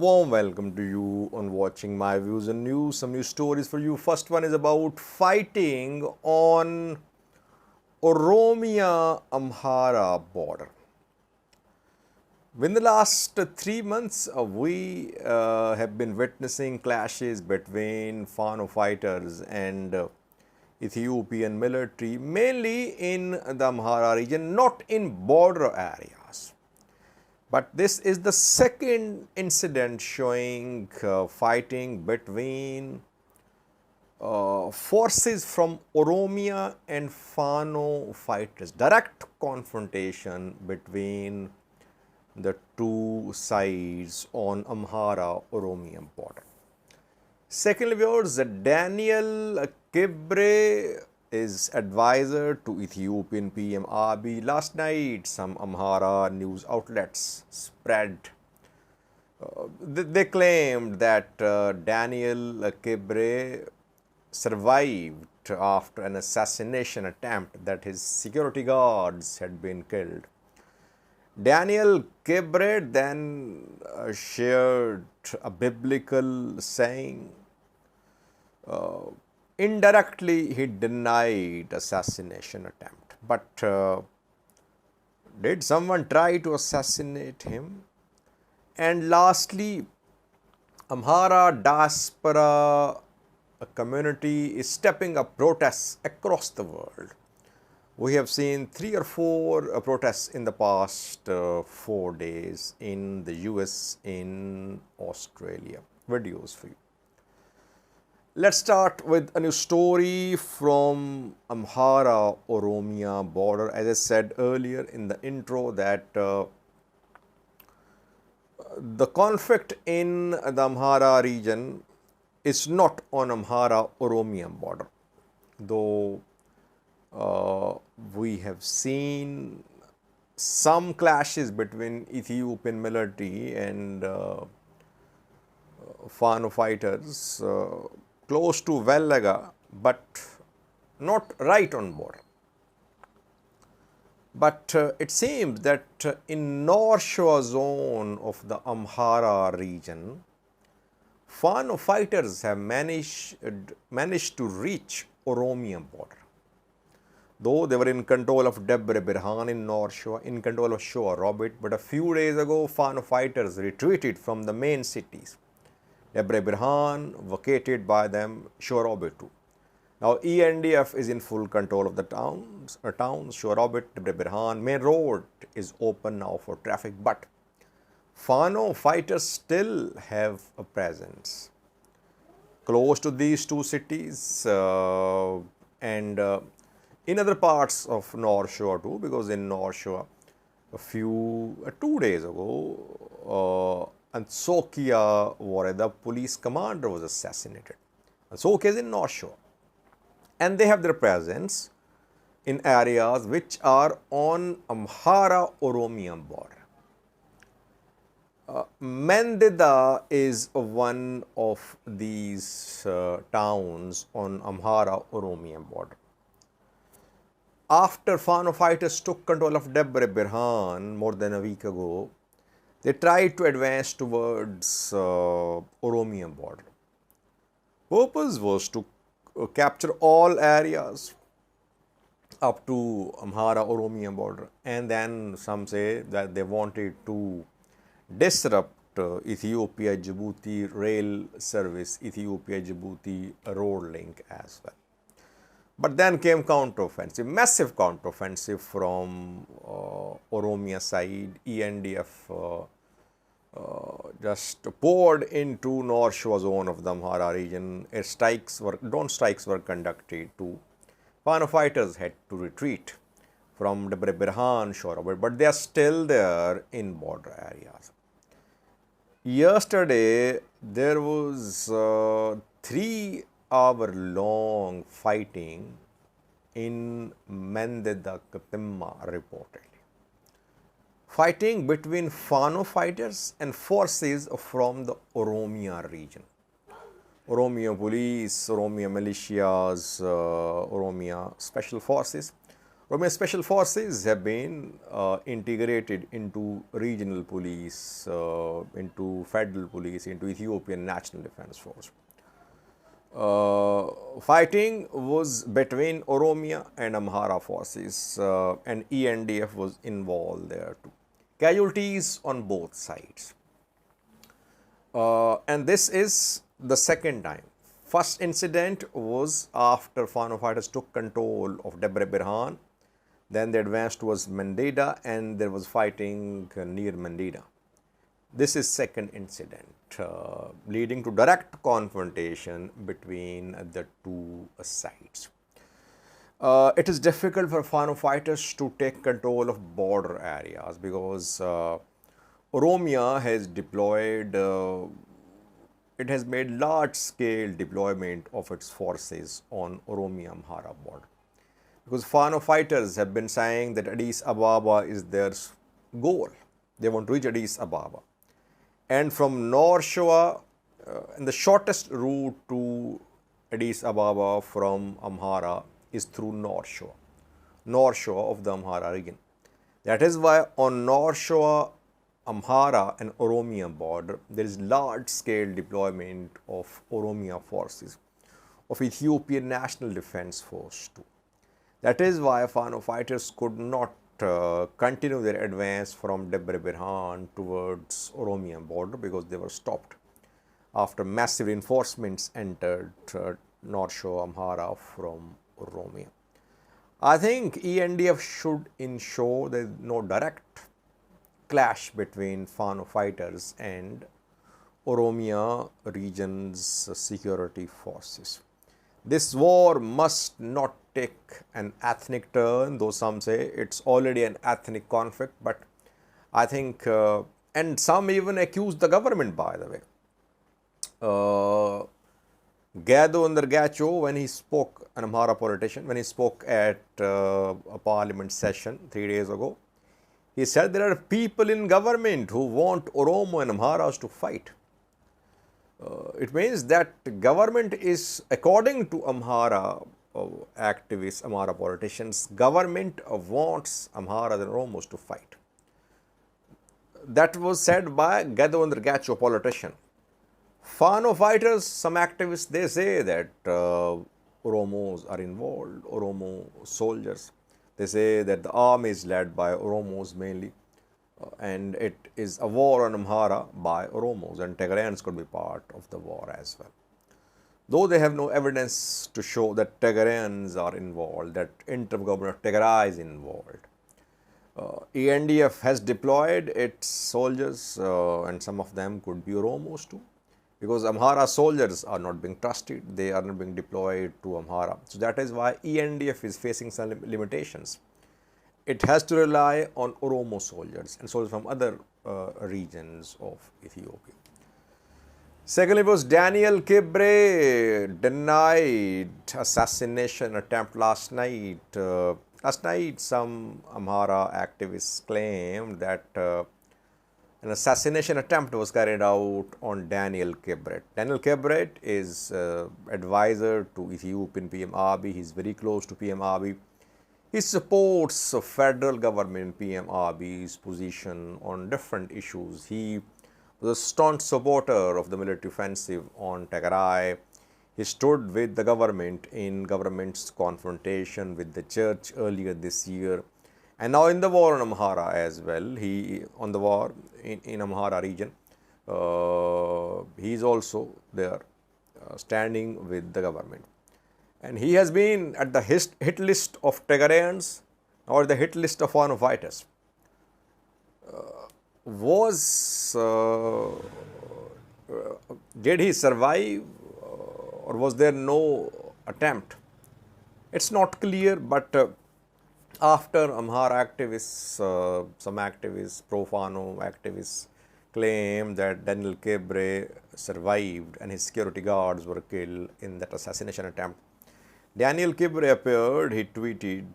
warm welcome to you on watching my views and news. Some new stories for you. First one is about fighting on Oromia Amhara border. In the last 3 months, we have been witnessing clashes between Fano fighters and Ethiopian military, mainly in the Amhara region, not in border areas. But this is the second incident showing fighting between forces from Oromia and Fano fighters, direct confrontation between the two sides on Amhara-Oromia border. Secondly, viewers, Daniel Kibret is advisor to Ethiopian PM Abiy. Last night, some Amhara news outlets spread. They claimed that Daniel Kibret survived after an assassination attempt, that his security guards had been killed. Daniel Kibret then shared a biblical saying. Indirectly, he denied assassination attempt. But did someone try to assassinate him? And lastly, Amhara Diaspora community is stepping up protests across the world. We have seen 3 or 4 protests in the past 4 days in the US, in Australia. Videos for you. Let's start with a new story from Amhara-Oromia border. As I said earlier in the intro that the conflict in the Amhara region is not on Amhara-Oromia border, though we have seen some clashes between Ethiopian military and Fano fighters close to Vellaga, but not right on border. But it seems that in North Shore zone of the Amhara region, Fano fighters have managed to reach Oromia border. Though they were in control of Debre Birhan in North Shore, in control of Shore Robert, but a few days ago, Fano fighters retreated from the main cities. Debre Birhan vacated by them, Shore Robert too. Now ENDF is in full control of the towns, Shore Robert, Debre Birhan. Main road is open now for traffic, but Fano fighters still have a presence close to these two cities and in other parts of North Shore too, because in North Shore, 2 days ago, Antioquia, where the police commander was assassinated. Antioquia is in North Shore. And they have their presence in areas which are on Amhara-Oromia border. Mendida is one of these towns on Amhara-Oromia border. After Fano fighters took control of Debre Birhan more than a week ago, they tried to advance towards Oromia border. Purpose was to capture all areas up to Amhara-Oromia border, and then some say that they wanted to disrupt Ethiopia-Djibouti rail service, Ethiopia-Djibouti road link as well. But then came counteroffensive, massive counteroffensive from Oromia side. ENDF just poured into North Shore zone of the Amhara region. Drone strikes were conducted too. Fano fighters had to retreat from Debre Birhan, Shore, but they are still there in border areas. Yesterday, there was 3-hour-long fighting in Mendida Katimma reportedly. Fighting between Fano fighters and forces from the Oromia region. Oromia police, Oromia militias, Oromia special forces. Oromo Special Forces have been integrated into regional police, into federal police, into Ethiopian National Defense Force. Fighting was between Oromia and Amhara forces, and ENDF was involved there too. Casualties on both sides. And this is the second time. First incident was after Fano fighters took control of Debre Birhan. Then they advanced towards Mandeda, and there was fighting near Mandeda. This is second incident, leading to direct confrontation between the two sides. It is difficult for Fano fighters to take control of border areas because Oromia has deployed, it has made large-scale deployment of its forces on Oromia-Amhara border. Because Fano fighters have been saying that Addis Ababa is their goal. They want to reach Addis Ababa. And from North Shore, and the shortest route to Addis Ababa from Amhara is through North Shore of the Amhara region. That is why on North Shore, Amhara and Oromia border, there is large-scale deployment of Oromia forces, of Ethiopian National Defense Force too. That is why Fano fighters could not continue their advance from Debre Birhan towards Oromia border because they were stopped after massive reinforcements entered North Shore Amhara from Oromia. I think ENDF should ensure there is no direct clash between Fano fighters and Oromia region's security forces. This war must not take an ethnic turn, though some say it's already an ethnic conflict, but I think, and some even accuse the government, by the way. Gado Ndargacho, when he spoke, an Amhara politician, when he spoke at a parliament session 3 days ago, he said there are people in government who want Oromo and Amharas to fight. It means that government is, according to Amhara activists, Amhara politicians, government wants Amharas and Oromos to fight. That was said by Gado Ndargacho, politician. Fano fighters, some activists, they say that Oromos are involved, Oromo soldiers. They say that the army is led by Oromos mainly, and it is a war on Amhara by Oromos, and Tigrayans could be part of the war as well. Though they have no evidence to show that Tigrayans are involved, that intergovernment of Tigray is involved. ENDF has deployed its soldiers, and some of them could be Oromos too, because Amhara soldiers are not being trusted, they are not being deployed to Amhara. So that is why ENDF is facing some limitations. It has to rely on Oromo soldiers and soldiers from other regions of Ethiopia. Secondly, was Daniel Kibret denied assassination attempt last night. Last night, some Amhara activists claimed that an assassination attempt was carried out on Daniel Kibret. Daniel Kibret is advisor to Ethiopian PM Abiy. He is very close to PM Abiy. He supports federal government PM Abiy's position on different issues. He was a staunch supporter of the military offensive on Tigray. He stood with the government in government's confrontation with the church earlier this year. And now in the war on Amhara as well, on the war in Amhara region, he is also there standing with the government. And he has been at the hit list of Tigrayans or the hit list of Fano fighters. Did he survive or was there no attempt? It's not clear, but after Amhara activists, some activists, pro-Fano activists, claim that Daniel Kibret survived and his security guards were killed in that assassination attempt, Daniel Kibret appeared. He tweeted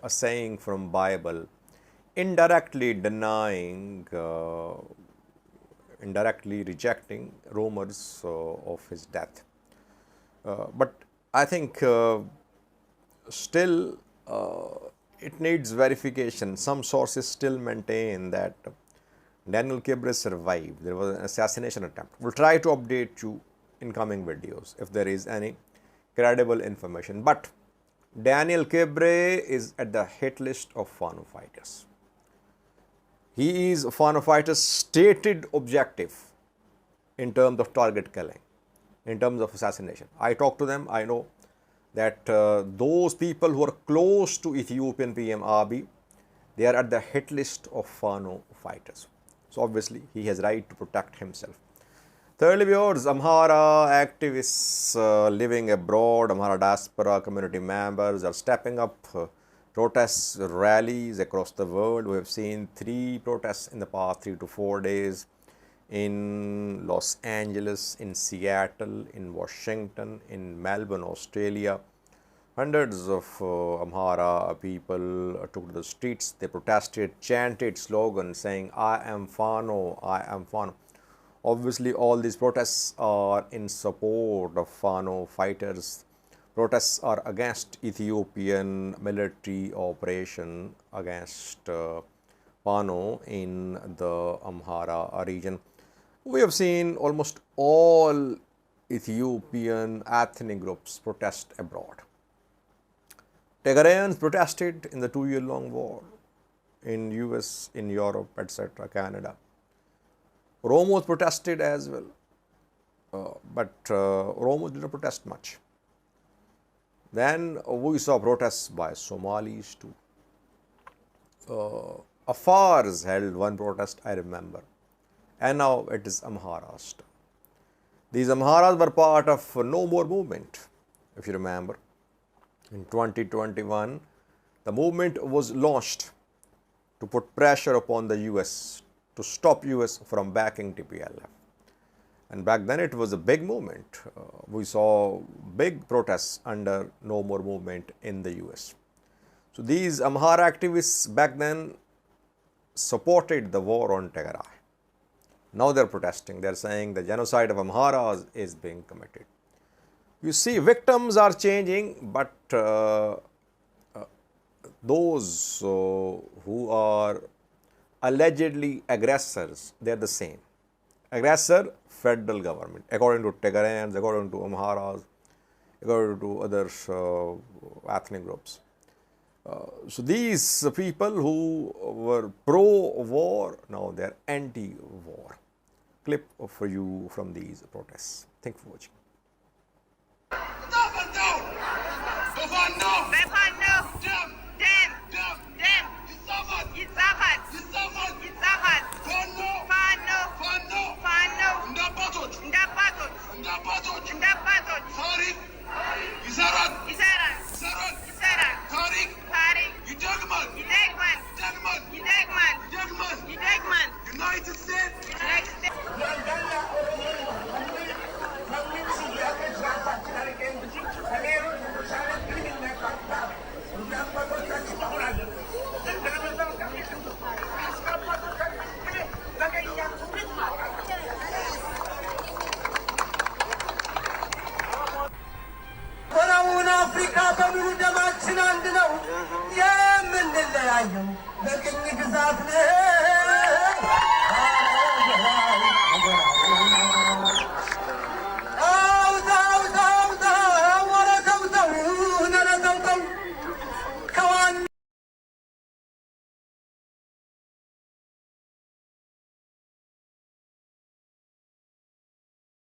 a saying from Bible, indirectly denying, indirectly rejecting rumors of his death. But I think still it needs verification. Some sources still maintain that Daniel Kibret survived. There was an assassination attempt. We'll try to update you in coming videos if there is any credible information. But Daniel Kibret is at the hit list of Fano fighters. He is Fano fighters' stated objective in terms of target killing, in terms of assassination. I talked to them. I know that those people who are close to Ethiopian PM Abiy, they are at the hit list of Fano fighters. So obviously he has right to protect himself. Thirdly, viewers, Amhara activists living abroad, Amhara Diaspora community members are stepping up protests, rallies across the world. We have seen 3 protests in the past 3 to 4 days in Los Angeles, in Seattle, in Washington, in Melbourne, Australia. Hundreds of Amhara people took to the streets. They protested, chanted slogans saying, "I am Fano, I am Fano." Obviously, all these protests are in support of Fano fighters. Protests are against Ethiopian military operation against Fano in the Amhara region. We have seen almost all Ethiopian ethnic groups protest abroad. Tigrayans protested in the 2-year-long war in US, in Europe, etc., Canada. Oromos protested as well, but Oromos did not protest much. Then we saw protests by Somalis too. Afars held one protest, I remember, and now it is Amhara's turn. These Amharas were part of No More movement, if you remember. In 2021, the movement was launched to put pressure upon the US to stop US from backing TPLF. And back then it was a big movement. We saw big protests under No More movement in the US. So these Amhara activists back then supported the war on Tigray. Now they're protesting. They're saying the genocide of Amharas is being committed. You see, victims are changing, but those who are allegedly aggressors, they're the same. Aggressor, federal government, according to Tigrayans, according to Amharas, according to other ethnic groups. So these people who were pro-war, now they're anti-war. Clip for you from these protests. Thank you for watching. United States. አፍሪካ በሙሉ ደማችን አንድ ነው የምንለያየው በቅኝ ግዛት ነው